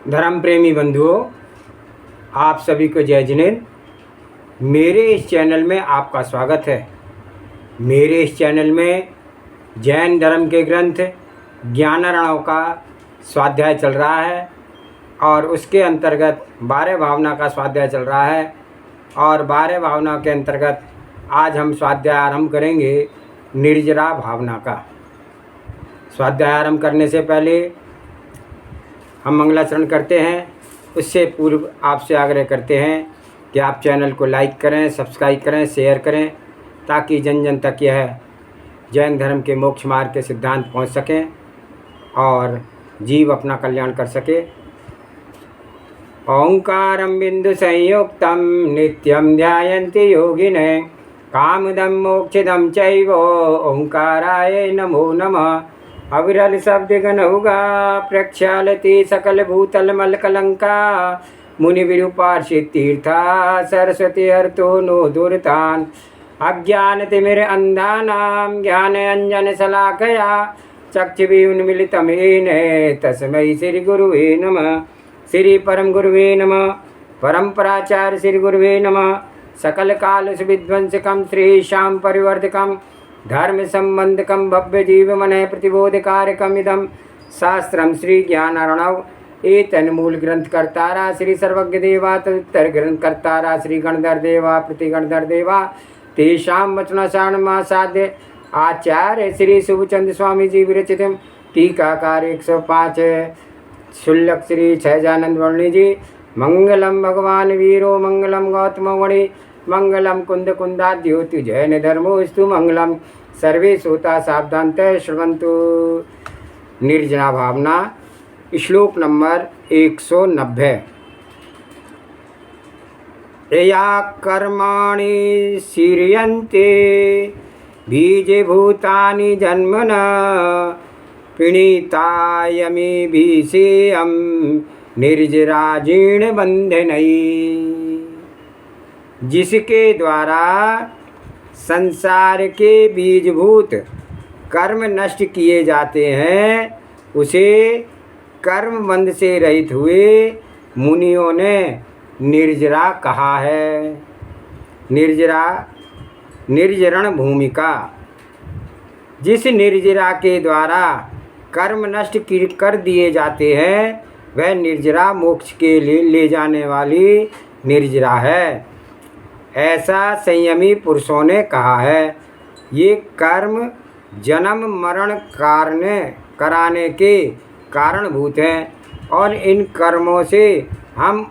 धर्म प्रेमी बंधुओं, आप सभी को जय जिनेंद्र। मेरे इस चैनल में आपका स्वागत है। मेरे इस चैनल में जैन धर्म के ग्रंथ ज्ञानार्णव का स्वाध्याय चल रहा है और उसके अंतर्गत 12 भावना का स्वाध्याय चल रहा है। और 12 भावना के अंतर्गत आज हम स्वाध्याय आरंभ करेंगे निर्जरा भावना का। स्वाध्याय आरंभ करने से पहले हम मंगलाचरण करते हैं। उससे पूर्व आपसे आग्रह करते हैं कि आप चैनल को लाइक करें, सब्सक्राइब करें, शेयर करें, ताकि जन जन तक यह जैन धर्म के मोक्ष मार्ग के सिद्धांत पहुंच सकें और जीव अपना कल्याण कर सके। ओंकारं बिंदु संयुक्तं नित्यं ध्यायन्ति योगिनः कामदं मोक्षदं चैव ओंकाराय नमो नमः। अविरल शब्द गनहुगा प्रक्षालति सकल भूतल मल कलंका मुनि विरूपार्षित तीर्था सरस्वती हर्तो नो दुर्तान अज्ञान तिमिर अंधानां ज्ञान अंजन शलाकया चक्षुषि उन्मीलितं येन तस्मै श्री गुरुवे नमः। श्री परम गुरुवे नमः। परंपराचार्य श्री गुरुवे नमः। सकल काल विध्वंसकं श्री श्याम परिवर्तकं धर्म संबंधकं भव्य जीव मन प्रतिबोधकारकम् इदं शास्त्रं श्री ज्ञानार्णव। एतन्मूल ग्रंथ कर्तारा श्री सर्वज्ञ देवा तदुत्तर ग्रंथ कर्तारा श्री गणधर देवा प्रतिगणधर देवा तेषां वचनासारणमासाद्य आचार्य श्री शुभचंद स्वामी जी विरचितम् टीकाकार 105 शुल्लक श्री सहजानंद वर्णी जी। मंगलम भगवान वीरो मंगलम गौतम वणि मंगलम कुंद कुंदाद्योति जैन धर्मोस्तु मंगलम। सर्वे श्रोता सावधानतः श्रवन्तु। निर्जना भावना श्लोक नंबर 190। यया कर्माणि सीर्यन्ते बीजभूतानि जन्मना पिणीतायमेभिषेयं निर्जराजीर्ण बंधनैः। जिसके द्वारा संसार के बीजभूत कर्म नष्ट किए जाते हैं, उसे कर्म बंध से रहित हुए मुनियों ने निर्जरा कहा है। निर्जरा निर्जरण भूमिका। जिस निर्जरा के द्वारा कर्म नष्ट कर दिए जाते हैं, वह निर्जरा मोक्ष के लिए ले जाने वाली निर्जरा है, ऐसा संयमी पुरुषों ने कहा है। ये कर्म जन्म मरण कराने के कारणभूत हैं और इन कर्मों से हम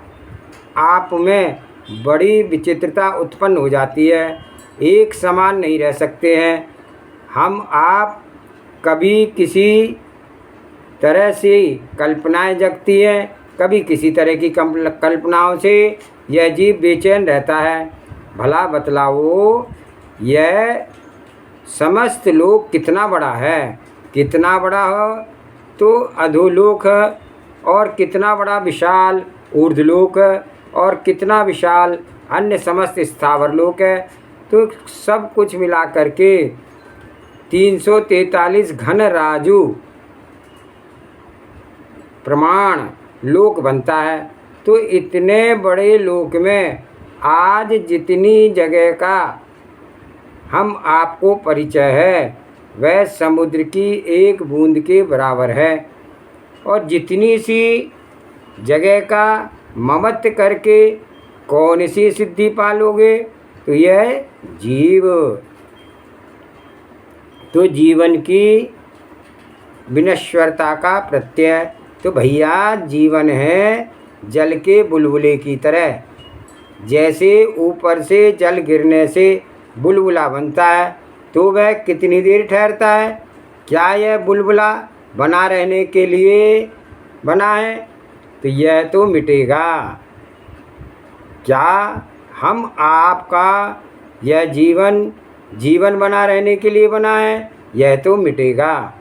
आप में बड़ी विचित्रता उत्पन्न हो जाती है। एक समान नहीं रह सकते हैं। हम आप कभी किसी तरह से कल्पनाएं जगती हैं, कभी किसी तरह की कल्पनाओं से यह जीव बेचैन रहता है। भला बतलाओ, यह समस्त लोक कितना बड़ा है। कितना बड़ा हो तो अधोलोक है, और कितना बड़ा विशाल ऊर्ध्वलोक है, और कितना विशाल अन्य समस्त स्थावर लोक है। तो सब कुछ मिला करके 343 घन राजू प्रमाण लोक बनता है। तो इतने बड़े लोक में आज जितनी जगह का हम आपको परिचय है, वह समुद्र की एक बूंद के बराबर है। और जितनी सी जगह का ममत्व करके कौन सी सिद्धि पालोगे, तो यह जीव। तो जीवन की विनश्वरता का प्रत्यय। तो भैया जीवन है जल के बुलबुले की तरह। जैसे ऊपर से जल गिरने से बुलबुला बनता है, तो वह कितनी देर ठहरता है? क्या यह बुलबुला बना रहने के लिए बना है? तो यह तो मिटेगा। क्या हम आपका यह जीवन बना रहने के लिए बना है? यह तो मिटेगा।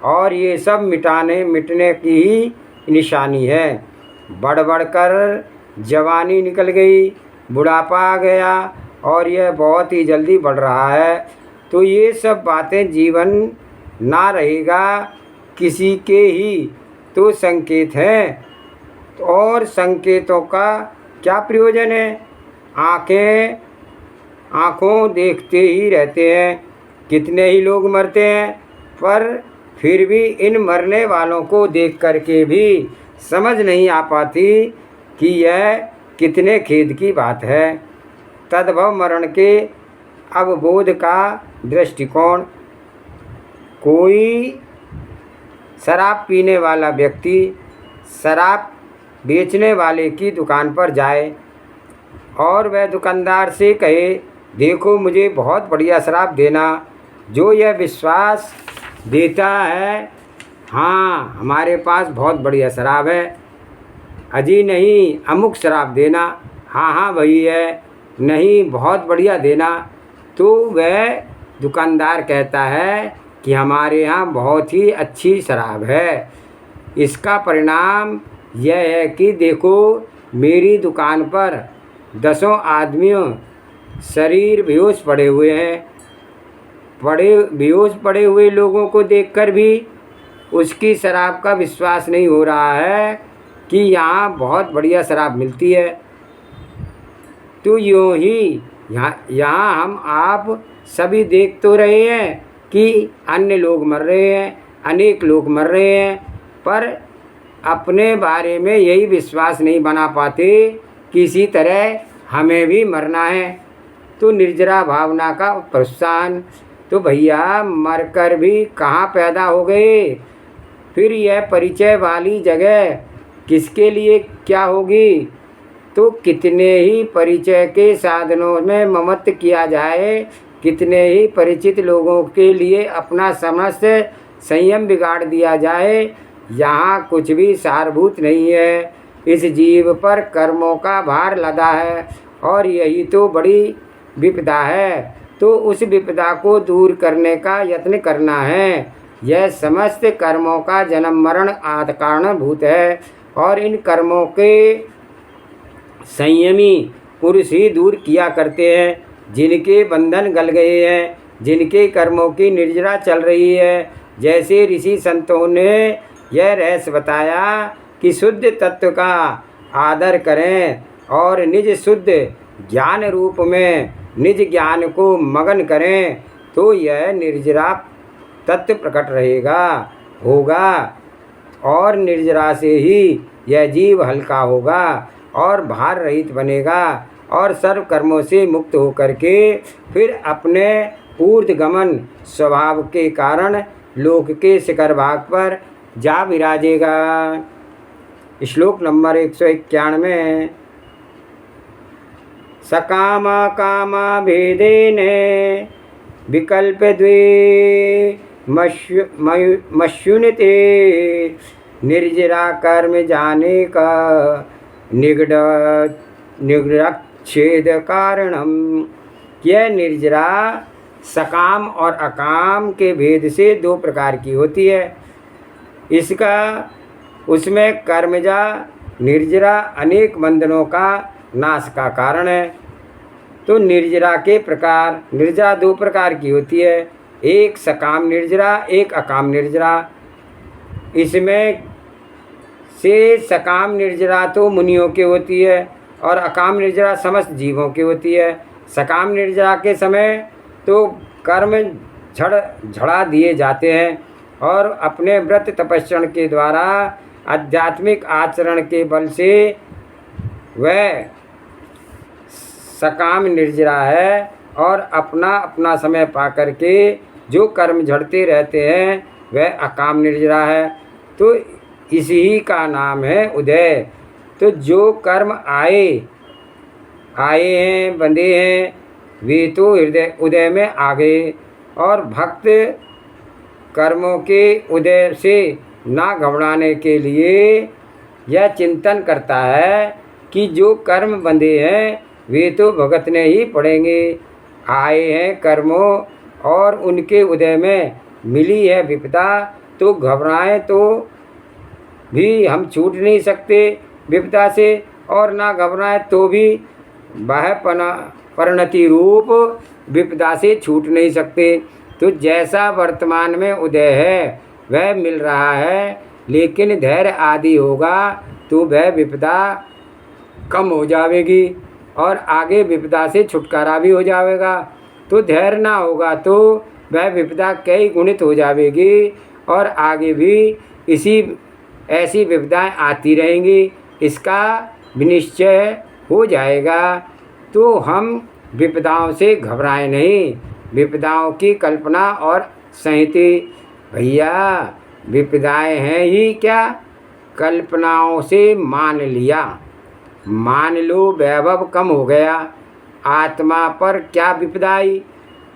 और ये सब मिटने की ही निशानी है। बढ़ कर जवानी निकल गई, बुढ़ापा आ गया, और यह बहुत ही जल्दी बढ़ रहा है। तो ये सब बातें जीवन ना रहेगा किसी के ही तो संकेत हैं और संकेतों का क्या प्रयोजन है? आँखों देखते ही रहते हैं, कितने ही लोग मरते हैं, पर फिर भी इन मरने वालों को देख करके भी समझ नहीं आ पाती कि यह कितने खेद की बात है। तद्भव मरण के अवबोध का दृष्टिकोण। कोई शराब पीने वाला व्यक्ति शराब बेचने वाले की दुकान पर जाए और वह दुकानदार से कहे, देखो मुझे बहुत बढ़िया शराब देना। जो यह विश्वास देता है, हाँ हमारे पास बहुत बढ़िया शराब है, अजी नहीं अमुक शराब देना, हाँ हाँ वही है, नहीं बहुत बढ़िया देना, तो वह दुकानदार कहता है कि हमारे यहाँ बहुत ही अच्छी शराब है। इसका परिणाम यह है कि देखो मेरी दुकान पर 10 आदमियों शरीर बेहोश पड़े हुए हैं। बेहोश पड़े हुए लोगों को देखकर भी उसकी शराब का विश्वास नहीं हो रहा है कि यहाँ बहुत बढ़िया शराब मिलती है। तो यूँ ही यहाँ हम आप सभी देख तो रहे हैं कि अन्य लोग मर रहे हैं, अनेक लोग मर रहे हैं, पर अपने बारे में यही विश्वास नहीं बना पाते किसी तरह हमें भी मरना है। तो निर्जरा भावना का प्रोत्साहन। तो भैया मरकर भी कहाँ पैदा हो गए, फिर यह परिचय वाली जगह किसके लिए क्या होगी? तो कितने ही परिचय के साधनों में ममत्व किया जाए, कितने ही परिचित लोगों के लिए अपना समस्त संयम बिगाड़ दिया जाए, यहाँ कुछ भी सारभूत नहीं है। इस जीव पर कर्मों का भार लदा है और यही तो बड़ी विपदा है। तो उस विपदा को दूर करने का यत्न करना है। यह समस्त कर्मों का जन्म मरण आदि कारणभूत है और इन कर्मों के संयमी पुरुष ही दूर किया करते हैं, जिनके बंधन गल गए हैं, जिनके कर्मों की निर्जरा चल रही है। जैसे ऋषि संतों ने यह रहस्य बताया कि शुद्ध तत्व का आदर करें और निज शुद्ध ज्ञान रूप में निज ज्ञान को मगन करें, तो यह निर्जरा तत्व प्रकट होगा और निर्जरा से ही यह जीव हल्का होगा और भार रहित बनेगा और सर्व कर्मों से मुक्त होकर के फिर अपने ऊर्ध्वगमन स्वभाव के कारण लोक के शिखर भाग पर जा विराजेगा। श्लोक नंबर 191। सकामा कामा भेदेन विकल्प द्वे मश्युनते निर्जरा कर्म जाने का निग्रच्छेद कारणम। यह निर्जरा सकाम और अकाम के भेद से 2 प्रकार की होती है। इसका उसमें कर्मजा निर्जरा अनेक बंधनों का नाश का कारण है। तो निर्जरा के प्रकार, निर्जरा 2 प्रकार की होती है, एक सकाम निर्जरा, एक अकाम निर्जरा। इसमें से सकाम निर्जरा तो मुनियों की होती है और अकाम निर्जरा समस्त जीवों की होती है। सकाम निर्जरा के समय तो कर्म झड़ा दिए जाते हैं और अपने व्रत तपस्या के द्वारा आध्यात्मिक आचरण के बल से वह सकाम निर्जरा है और अपना अपना समय पा करके जो कर्म झड़ते रहते हैं वह अकाम निर्जरा है। तो इसी का नाम है उदय। तो जो कर्म आए हैं, बंधे हैं, वे तो हृदय उदय में आ गए और भक्त कर्मों के उदय से ना घबराने के लिए यह चिंतन करता है कि जो कर्म बंधे हैं वे तो भुगतने ही पड़ेंगे। आए हैं कर्मों और उनके उदय में मिली है विपदा, तो घबराएं तो भी हम छूट नहीं सकते विपदा से, और ना घबराएं तो भी वह परिणति रूप विपदा से छूट नहीं सकते। तो जैसा वर्तमान में उदय है वह मिल रहा है, लेकिन धैर्य आदि होगा तो वह विपदा कम हो जाएगी और आगे विपदा से छुटकारा भी हो जाएगा। तो धैर्य ना होगा तो वह विपदा कई गुणित हो जाएगी और आगे भी इसी ऐसी विपदाएं आती रहेंगी, इसका विनिश्चय हो जाएगा। तो हम विपदाओं से घबराएं नहीं, विपदाओं की कल्पना और सहिति। भैया विपदाएं हैं ही क्या, कल्पनाओं से मान लिया। मान लो वैभव कम हो गया, आत्मा पर क्या विपदा आई।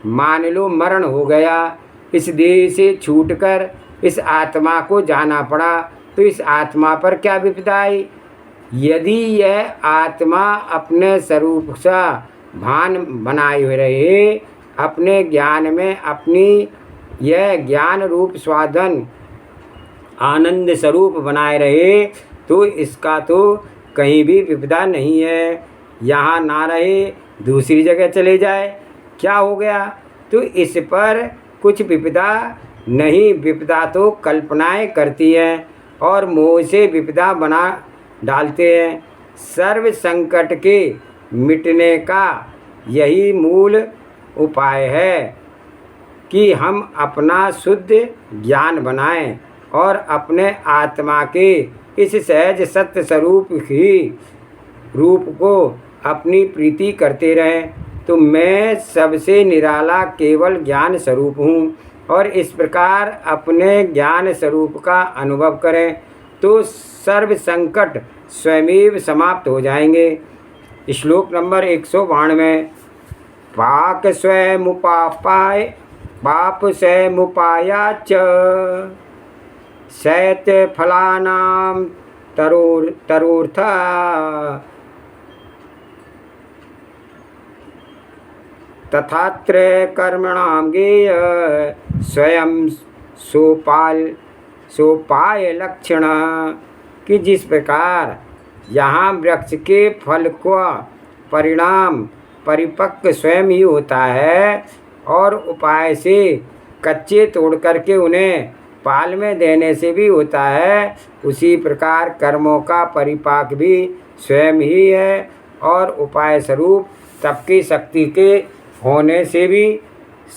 मान लो मरण हो गया, इस देह से छूटकर इस आत्मा को जाना पड़ा, तो इस आत्मा पर क्या विपदा आई। यदि यह आत्मा अपने स्वरूप सा भान बनाए हुए रहे, अपने ज्ञान में अपनी यह ज्ञान रूप स्वाधन आनंद स्वरूप बनाए रहे, तो इसका तो कहीं भी विपदा नहीं है। यहाँ ना रहे, दूसरी जगह चले जाए, क्या हो गया। तो इस पर कुछ विपदा नहीं, विपदा तो कल्पनाएं करती हैं और मोह से विपदा बना डालते हैं। सर्व संकट के मिटने का यही मूल उपाय है कि हम अपना शुद्ध ज्ञान बनाएं और अपने आत्मा के इस सहज सत्य स्वरूप ही रूप को अपनी प्रीति करते रहें। तो मैं सबसे निराला केवल ज्ञान स्वरूप हूँ और इस प्रकार अपने ज्ञान स्वरूप का अनुभव करें तो सर्व संकट स्वयमेव समाप्त हो जाएंगे। श्लोक नंबर 192। पाक स्वयमुपापाय पाप स्वयमुपायाच शैत फलानां तरोर्था तथात्र कर्मणां गेय स्वयं सोपाय लक्षण। कि जिस प्रकार यहाँ वृक्ष के फल का परिणाम परिपक्व स्वयं ही होता है और उपाय से कच्चे तोड़ करके उन्हें पाल में देने से भी होता है, उसी प्रकार कर्मों का परिपाक भी स्वयं ही है और उपाय स्वरूप सबकी शक्ति के होने से भी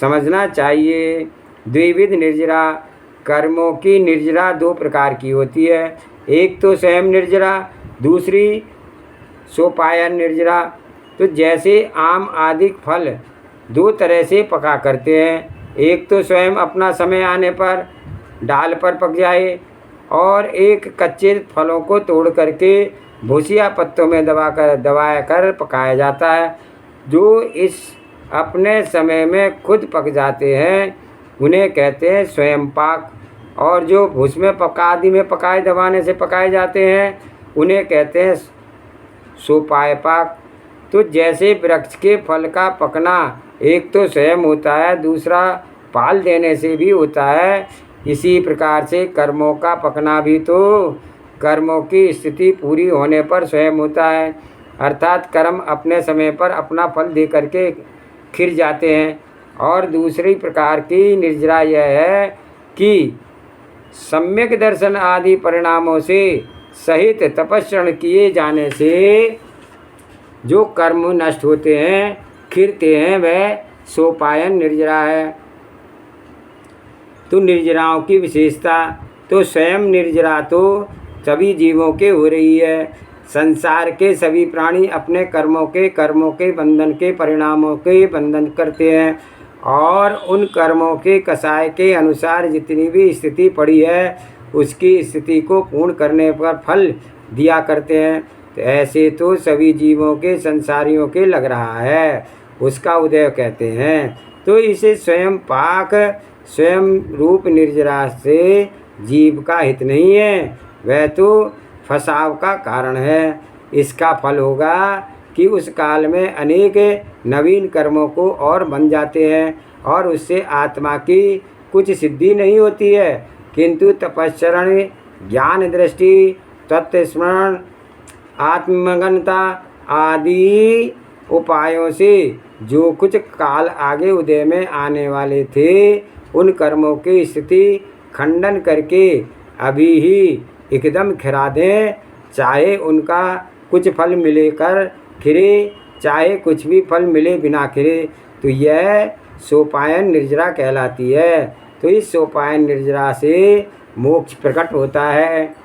समझना चाहिए। द्विविध निर्जरा, कर्मों की निर्जरा दो प्रकार की होती है, एक तो स्वयं निर्जरा, दूसरी सोपायन निर्जरा। तो जैसे आम आदि फल दो तरह से पका करते हैं, एक तो स्वयं अपना समय आने पर डाल पर पक जाए और एक कच्चे फलों को तोड़ करके भूसिया पत्तों में दबाया कर पकाया जाता है। जो इस अपने समय में खुद पक जाते हैं उन्हें कहते हैं स्वयं पाक, और जो भूस में आदि में पकाए दबाने से पकाए जाते हैं उन्हें कहते हैं सोपाय पाक। तो जैसे वृक्ष के फल का पकना एक तो स्वयं होता है, दूसरा पाल देने से भी होता है, इसी प्रकार से कर्मों का पकना भी तो कर्मों की स्थिति पूरी होने पर स्वयं होता है, अर्थात कर्म अपने समय पर अपना फल दे करके खिर जाते हैं। और दूसरी प्रकार की निर्जरा यह है कि सम्यक दर्शन आदि परिणामों से सहित तपस्रण किए जाने से जो कर्म नष्ट होते हैं खिरते हैं, वह सोपायन निर्जरा है। तो निर्जराओं की विशेषता, तो स्वयं निर्जरा तो सभी जीवों के हो रही है। संसार के सभी प्राणी अपने कर्मों के बंधन के परिणामों के बंधन करते हैं और उन कर्मों के कसाय के अनुसार जितनी भी स्थिति पड़ी है उसकी स्थिति को पूर्ण करने पर फल दिया करते हैं। तो ऐसे तो सभी जीवों के संसारियों के लग रहा है, उसका उदय कहते हैं। तो इसे स्वयं पाक स्वयं रूप निर्जरा से जीव का हित नहीं है, वह तो फसाव का कारण है। इसका फल होगा कि उस काल में अनेक नवीन कर्मों को और बन जाते हैं और उससे आत्मा की कुछ सिद्धि नहीं होती है, किंतु तपस्चरण, ज्ञान दृष्टि, तत्व स्मरण, आत्मगनता आदि उपायों से जो कुछ काल आगे उदय में आने वाले थे उन कर्मों की स्थिति खंडन करके अभी ही एकदम खिरा दें चाहे उनका कुछ फल मिले कर खिरे, चाहे कुछ भी फल मिले बिना खिरे, तो यह सोपायन निर्जरा कहलाती है। तो इस सोपायन निर्जरा से मोक्ष प्रकट होता है।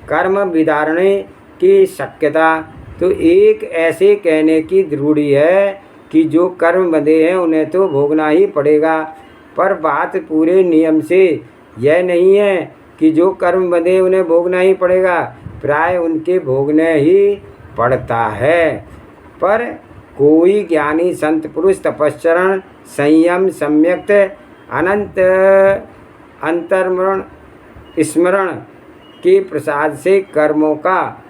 कर्म विधारणे की शक्यता, तो एक ऐसे कहने की रूढ़ी है कि जो कर्म बंधे हैं उन्हें तो भोगना ही पड़ेगा, पर बात पूरे नियम से यह नहीं है कि जो कर्म बंधे उन्हें भोगना ही पड़ेगा, प्राय उनके भोगने ही पड़ता है। पर कोई ज्ञानी संत पुरुष तपस्चरण संयम सम्यक्त अनंत अंतर्मरण स्मरण के प्रसाद से कर्मों का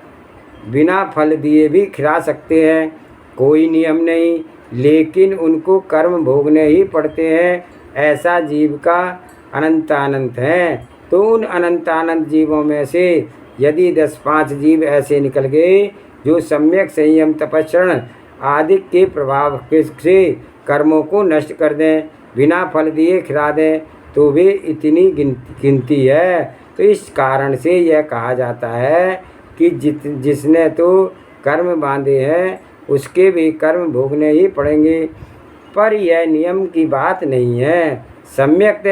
बिना फल दिए भी खिला सकते हैं। कोई नियम नहीं, लेकिन उनको कर्म भोगने ही पड़ते हैं, ऐसा जीव का अनंतानंत है। तो उन अनंतानंत जीवों में से यदि 10-5 जीव ऐसे निकल गए जो सम्यक संयम तपस्चरण आदि के प्रभाव से कर्मों को नष्ट कर दें, बिना फल दिए खिला दें, तो वे इतनी गिनती है। तो इस कारण से यह कहा जाता है कि जिसने तो कर्म बांधे हैं उसके भी कर्म भोगने ही पड़ेंगे। पर यह नियम की बात नहीं है। सम्यक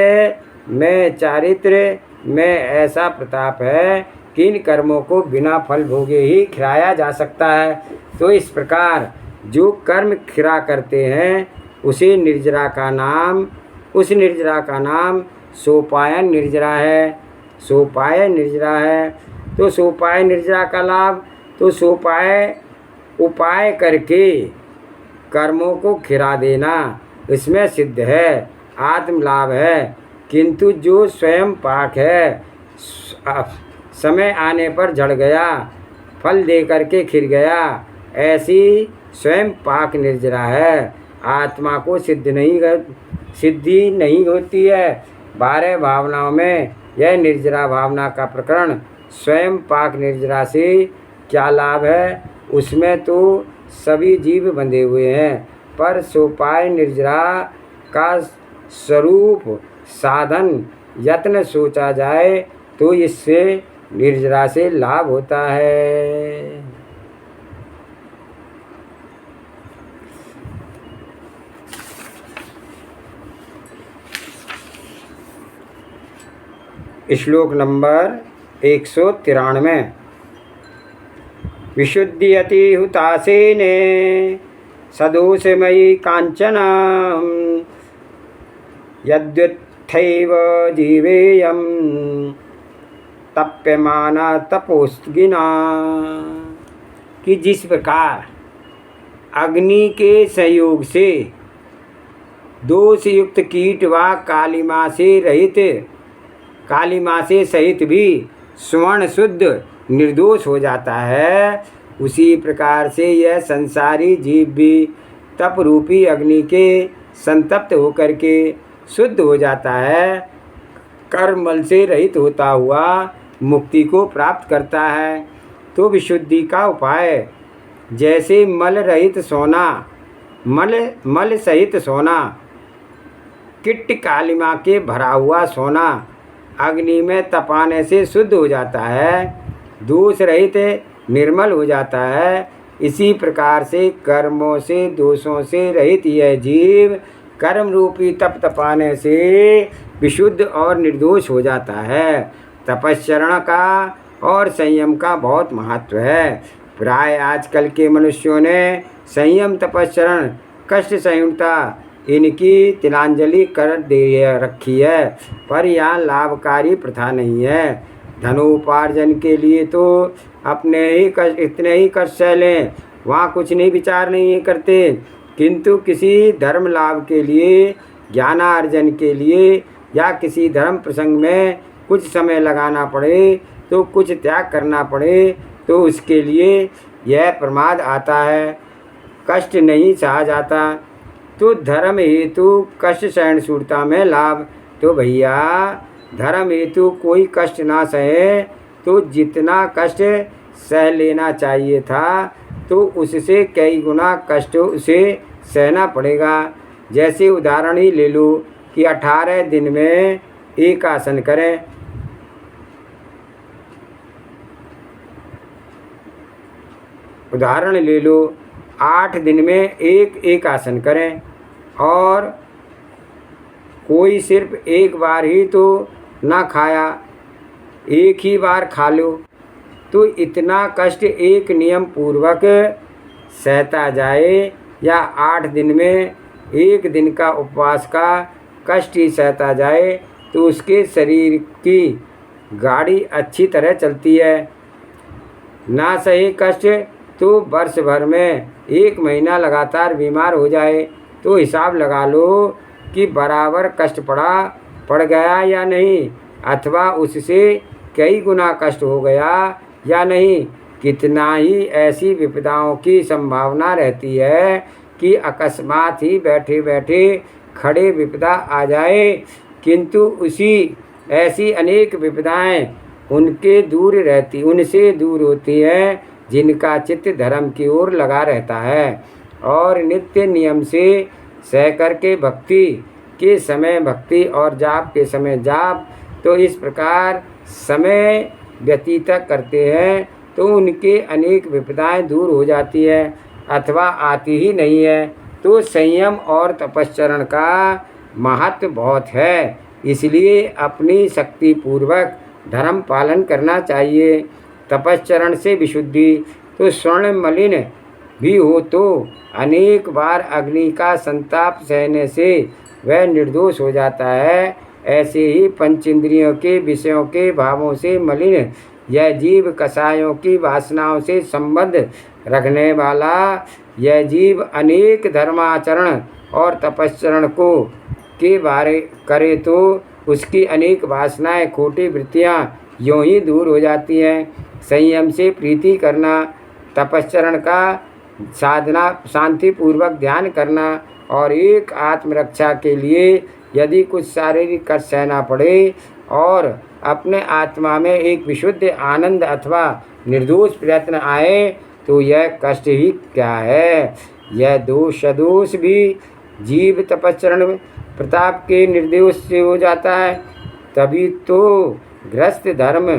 में चारित्र में ऐसा प्रताप है कि इन कर्मों को बिना फल भोगे ही खिलाया जा सकता है। तो इस प्रकार जो कर्म खिरा करते हैं उस निर्जरा का नाम सोपायन निर्जरा है। सोपाय निर्जरा है। तो सोपाय निर्जरा का लाभ, तो सोपाय उपाय करके कर्मों को खिरा देना इसमें सिद्ध है, आत्म लाभ है। किंतु जो स्वयं पाक है, समय आने पर झड़ गया, फल दे करके खिर गया, ऐसी स्वयं पाक निर्जरा है। आत्मा को सिद्धि नहीं होती है। 12 भावनाओं में यह निर्जरा भावना का प्रकरण स्वयं पाक निर्जरा से क्या लाभ है, उसमें तो सभी जीव बंधे हुए हैं, पर सोपाय निर्जरा का स्वरूप साधन यत्न सोचा जाए तो इससे निर्जरा से लाभ होता है। श्लोक नंबर 193। विशुद्ध्यति हुतासेने सदोषमयी कांचना यद्युत्थैव जीवेयं तप्यमाना तपोस्गिना, कि जिस प्रकार अग्नि के संयोग से दोषयुक्त कीट व कालिमा से सहित भी स्वर्ण शुद्ध निर्दोष हो जाता है, उसी प्रकार से यह संसारी जीव भी तप रूपी अग्नि के संतप्त होकर के शुद्ध हो जाता है, कर्ममल से रहित होता हुआ मुक्ति को प्राप्त करता है। तो विशुद्धि का उपाय, जैसे मल सहित सोना, किट्ट कालिमा के भरा हुआ सोना अग्नि में तपाने से शुद्ध हो जाता है, दोष रहित निर्मल हो जाता है, इसी प्रकार से कर्मों से दोषों से रहित यह जीव कर्म रूपी तप तपाने से विशुद्ध और निर्दोष हो जाता है। तपस्चरण का और संयम का बहुत महत्व है। प्राय आजकल के मनुष्यों ने संयम तपस्चरण कष्ट संयुक्ता इनकी तिलांजलि कर दे रखी है, पर यह लाभकारी प्रथा नहीं है। धनोपार्जन के लिए तो इतने ही कष्ट सह लें, वहाँ कुछ नहीं विचार नहीं करते, किंतु किसी धर्म लाभ के लिए, ज्ञानार्जन के लिए या किसी धर्म प्रसंग में कुछ समय लगाना पड़े, तो कुछ त्याग करना पड़े, तो उसके लिए यह प्रमाद आता है, कष्ट नहीं सहा जाता। तो धर्म हेतु कष्ट सहनशीलता में लाभ। तो भैया धर्म हेतु कोई कष्ट ना सहे तो जितना कष्ट सह लेना चाहिए था तो उससे कई गुना कष्ट उसे सहना पड़ेगा। जैसे उदाहरण ही ले लो कि 18 दिन में एक आसन करें, उदाहरण ले लो, 8 दिन में एक आसन करें और कोई सिर्फ एक बार ही तो ना खाया, एक ही बार खा लो, तो इतना कष्ट एक नियम पूर्वक सहता जाए या 8 दिन में एक दिन का उपवास का कष्ट ही सहता जाए तो उसके शरीर की गाड़ी अच्छी तरह चलती है। ना सही कष्ट तो वर्ष भर में 1 महीना लगातार बीमार हो जाए तो हिसाब लगा लो कि बराबर कष्ट पड़ गया या नहीं, अथवा उससे कई गुना कष्ट हो गया या नहीं। कितना ही ऐसी विपदाओं की संभावना रहती है कि अकस्मात ही बैठे बैठे खड़े विपदा आ जाए, किंतु ऐसी अनेक विपदाएं उनसे दूर होती हैं जिनका चित्त धर्म की ओर लगा रहता है और नित्य नियम से सह करके भक्ति के समय भक्ति और जाप के समय जाप, तो इस प्रकार समय व्यतीत करते हैं तो उनके अनेक विपदाएं दूर हो जाती है अथवा आती ही नहीं है। तो संयम और तपश्चरण का महत्व बहुत है, इसलिए अपनी शक्ति पूर्वक धर्म पालन करना चाहिए। तपश्चरण से विशुद्धि तो स्वर्ण मलिन भी हो तो अनेक बार अग्नि का संताप सहने से वह निर्दोष हो जाता है, ऐसे ही पंचेंद्रियों के विषयों के भावों से मलिन यह जीव कसायों की वासनाओं से संबंध रखने वाला यह जीव अनेक धर्माचरण और तपश्चरण के बारे करे तो उसकी अनेक वासनाएं खोटी वृत्तियां यूं ही दूर हो जाती हैं। संयम से प्रीति करना, तपश्चरण का साधना, शांतिपूर्वक ध्यान करना और एक आत्मरक्षा के लिए यदि कुछ शारीरिक कष्ट सहना पड़े और अपने आत्मा में एक विशुद्ध आनंद अथवा निर्दोष प्रयत्न आए तो यह कष्ट ही क्या है। यह सदोष भी जीव तपश्चरण प्रताप के निर्दोष से हो जाता है। तभी तो ग्रस्त धर्म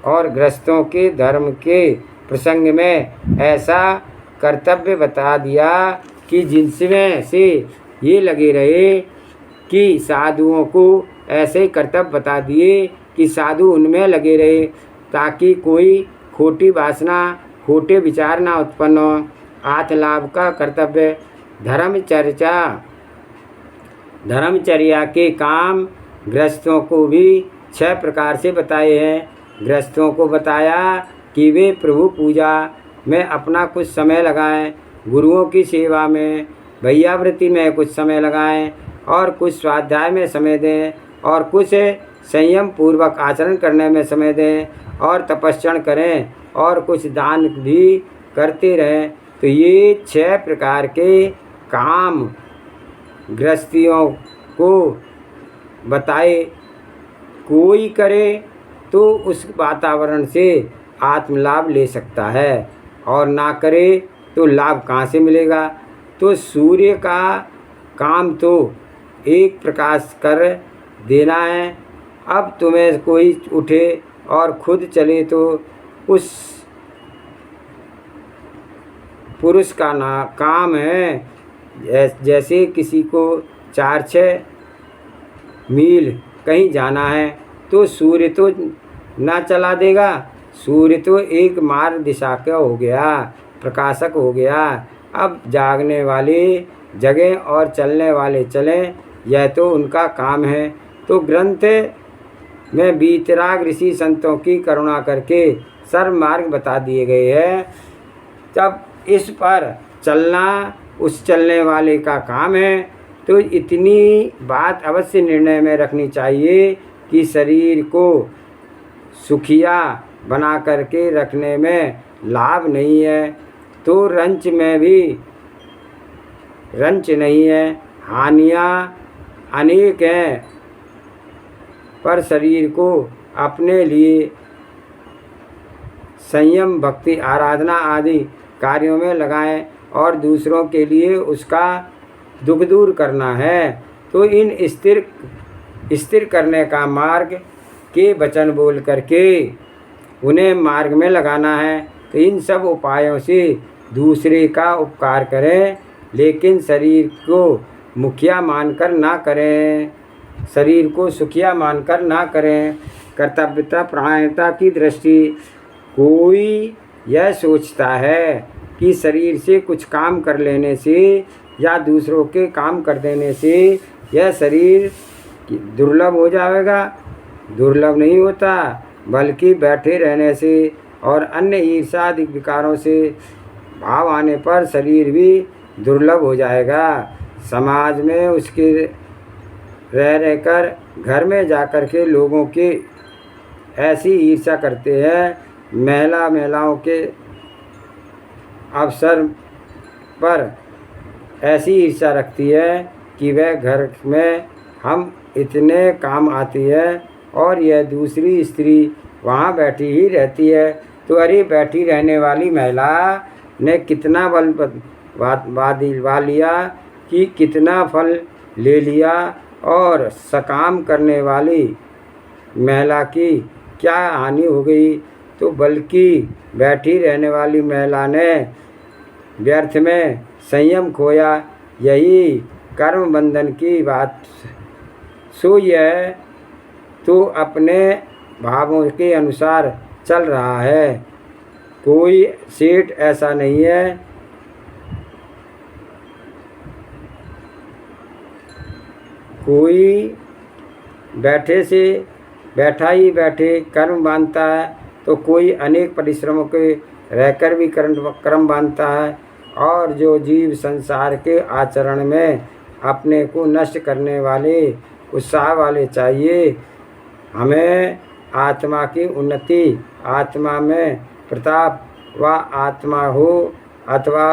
और ग्रस्तों के धर्म के प्रसंग में ऐसा कर्तव्य बता दिया कि जिनमें से ये लगे रहे कि साधुओं को ऐसे कर्तव्य बता दिए कि साधु उनमें लगे रहे ताकि कोई खोटी वासना खोटे विचार ना उत्पन्न हो। आत्मलाभ का कर्तव्य धर्मचर्या के काम गृहस्थों को भी 6 प्रकार से बताए हैं। गृहस्थों को बताया कि वे प्रभु पूजा में अपना कुछ समय लगाएं, गुरुओं की सेवा में भैयावृत्ति में कुछ समय लगाएं और कुछ स्वाध्याय में समय दें और कुछ संयम पूर्वक आचरण करने में समय दें और तपस्या करें और कुछ दान भी करते रहें। तो ये 6 प्रकार के काम गृहस्थियों को बताए। कोई करे तो उस वातावरण से आत्मलाभ ले सकता है और ना करे तो लाभ कहाँ से मिलेगा। तो सूर्य का काम तो एक प्रकाश कर देना है। अब तुम्हें कोई उठे और खुद चले तो उस पुरुष का काम है। जैसे किसी को 4-6 मील कहीं जाना है तो सूर्य तो ना चला देगा, सूर्य तो एक मार्ग दिशा का हो गया, प्रकाशक हो गया। अब जागने वाले जगें और चलने वाले चलें, यह तो उनका काम है। तो ग्रंथ में वीतराग ऋषि संतों की करुणा करके सर्व मार्ग बता दिए गए हैं। जब इस पर चलना उस चलने वाले का काम है तो इतनी बात अवश्य निर्णय में रखनी चाहिए कि शरीर को सुखिया बना करके रखने में लाभ नहीं है तो रंच में भी रंच नहीं है, हानियाँ अनेक हैं। पर शरीर को अपने लिए संयम भक्ति आराधना आदि कार्यों में लगाएं और दूसरों के लिए उसका दुख दूर करना है तो इन स्थिर करने का मार्ग के वचन बोल करके उन्हें मार्ग में लगाना है। तो इन सब उपायों से दूसरे का उपकार करें, लेकिन शरीर को मुखिया मानकर ना करें, शरीर को सुखिया मानकर ना करें। कर्तव्यता परायणता की दृष्टि कोई यह सोचता है कि शरीर से कुछ काम कर लेने से या दूसरों के काम कर देने से यह शरीर दुर्लभ हो जाएगा। दुर्लभ नहीं होता, बल्कि बैठे रहने से और अन्य ईर्ष्या आदि विकारों से भाव आने पर शरीर भी दुर्लभ हो जाएगा। समाज में उसके रहकर घर में जाकर के लोगों की ऐसी ईर्ष्या करते हैं। महिलाओं के अवसर पर ऐसी ईर्ष्या रखती है कि वह घर में हम इतने काम आती है और यह दूसरी स्त्री वहाँ बैठी ही रहती है। तो अरे बैठी रहने वाली महिला ने कितना बल बा लिया कि कितना फल ले लिया, और सकाम करने वाली महिला की क्या हानि हो गई। तो बल्कि बैठी रहने वाली महिला ने व्यर्थ में संयम खोया। यही कर्म बंधन की बात। सो यह तो अपने भावों के अनुसार चल रहा है। कोई सेठ ऐसा नहीं है कोई बैठा ही बैठे कर्म बांधता है, तो कोई अनेक परिश्रमों के रहकर भी कर्म बांधता है। और जो जीव संसार के आचरण में अपने को नष्ट करने वाले उत्साह वाले चाहिए। हमें आत्मा की उन्नति, आत्मा में प्रताप व आत्मा हो अथवा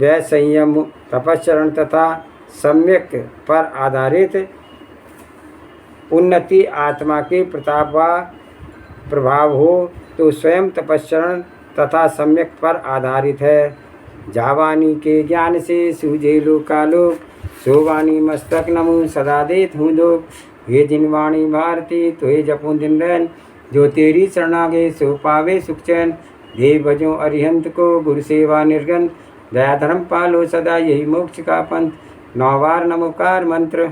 वह संयम तपश्चरण तथा सम्यक पर आधारित उन्नति आत्मा के प्रताप व प्रभाव हो, तो स्वयं तपश्चरण तथा सम्यक पर आधारित है। जावानी के ज्ञान से सूझे लोकालोक, सोवानी मस्तक नमो सदा देत हूँ लोक। हे जिनवाणी भारती तो हे जपो दिन रैन, जो तेरी शरणागे सो पावे सुख चैन। देव भजो अरिहंत को गुरु सेवा निर्गन, दया धर्म पालो सदा यही मोक्ष का पंथ। 9 बार नमोकार मंत्र।